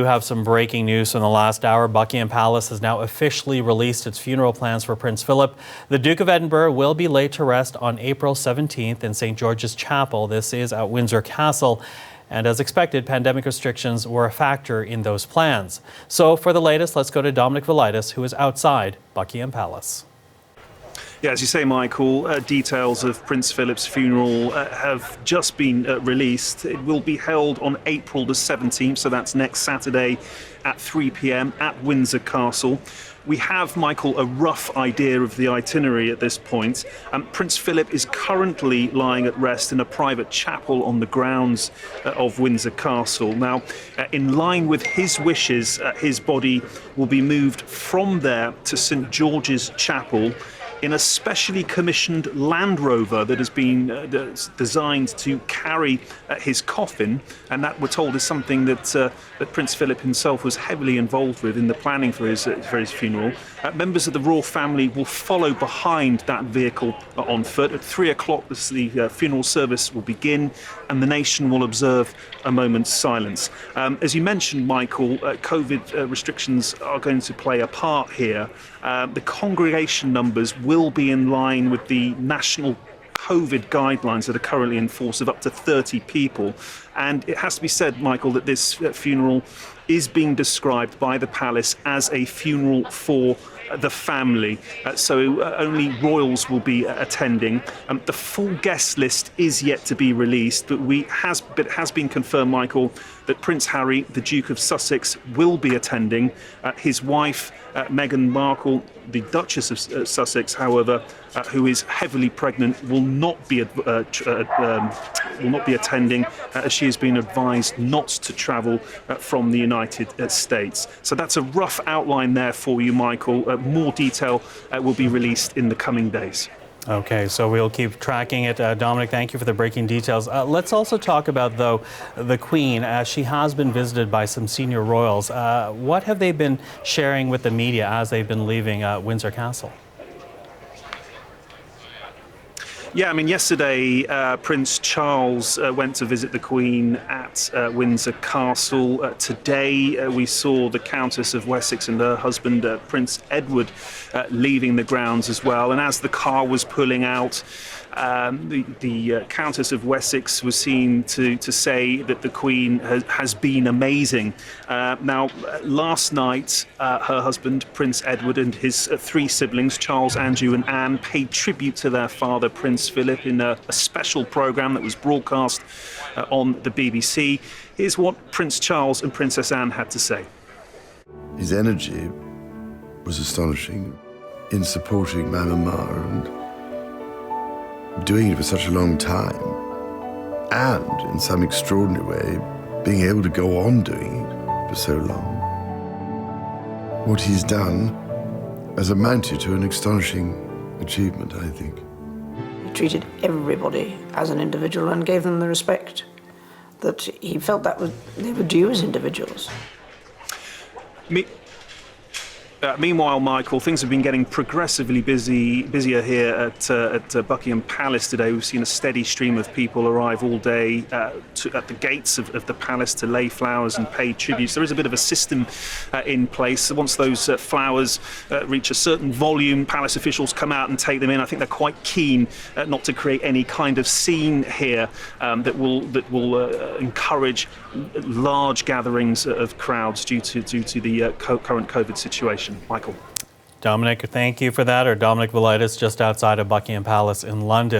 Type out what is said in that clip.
We have some breaking news from the last hour. Buckingham Palace has now officially released its funeral plans for Prince Philip. The Duke of Edinburgh will be laid to rest on April 17th in St. George's Chapel. This is at Windsor Castle. And as expected, pandemic restrictions were a factor in those plans. So for the latest, let's go to Dominic Velitis, who is outside Buckingham Palace. Yeah, as you say, Michael, details of Prince Philip's funeral have just been released. It will be held on April the 17th, so that's next Saturday at 3 p.m. at Windsor Castle. We have, Michael, a rough idea of the itinerary at this point. Prince Philip is currently lying at rest in a private chapel on the grounds of Windsor Castle. Now, in line with his wishes, his body will be moved from there to St. George's Chapel in a specially commissioned Land Rover that has been designed to carry his coffin, and that, we're told, is something that Prince Philip himself was heavily involved with in the planning for his funeral. Members of the royal family will follow behind that vehicle on foot. At 3 o'clock, the funeral service will begin, and the nation will observe a moment's silence. As you mentioned, Michael, COVID restrictions are going to play a part here. The congregation numbers will be in line with the national COVID guidelines that are currently in force of up to 30 people. And it has to be said, Michael, that this funeral is being described by the palace as a funeral for the family. So only royals will be attending. The full guest list is yet to be released, but it has been confirmed, Michael, that Prince Harry, the Duke of Sussex, will be attending. His wife, Meghan Markle, the Duchess of Sussex, however, who is heavily pregnant, will not be attending, as she has been advised not to travel from the United States. So that's a rough outline there for you, Michael. More detail will be released in the coming days. Okay, so we'll keep tracking it. Dominic, thank you for the breaking details. Let's also talk about, though, the Queen. She has been visited by some senior royals. What have they been sharing with the media as they've been leaving Windsor Castle? Yeah, I mean, yesterday Prince Charles went to visit the Queen at Windsor Castle. Today we saw the Countess of Wessex and her husband, Prince Edward, leaving the grounds as well. And as the car was pulling out, the Countess of Wessex was seen to say that the Queen has been amazing. Now, last night, her husband, Prince Edward, and his three siblings, Charles, Andrew and Anne, paid tribute to their father, Prince Philip, in a special programme that was broadcast on the BBC. Here's what Prince Charles and Princess Anne had to say. His energy was astonishing in supporting my mama and doing it for such a long time, and in some extraordinary way being able to go on doing it for so long. What he's done has amounted to an astonishing achievement, I think. He treated everybody as an individual and gave them the respect that he felt that they were due as individuals. Meanwhile, Michael, things have been getting progressively busier here at Buckingham Palace today. We've seen a steady stream of people arrive all day at the gates of the palace to lay flowers and pay tributes. There is a bit of a system in place. Once those flowers reach a certain volume, palace officials come out and take them in. I think they're quite keen not to create any kind of scene here that will encourage large gatherings of crowds due to the current COVID situation. Michael. Dominic, thank you for that. Or Dominic Velitis, just outside of Buckingham Palace in London.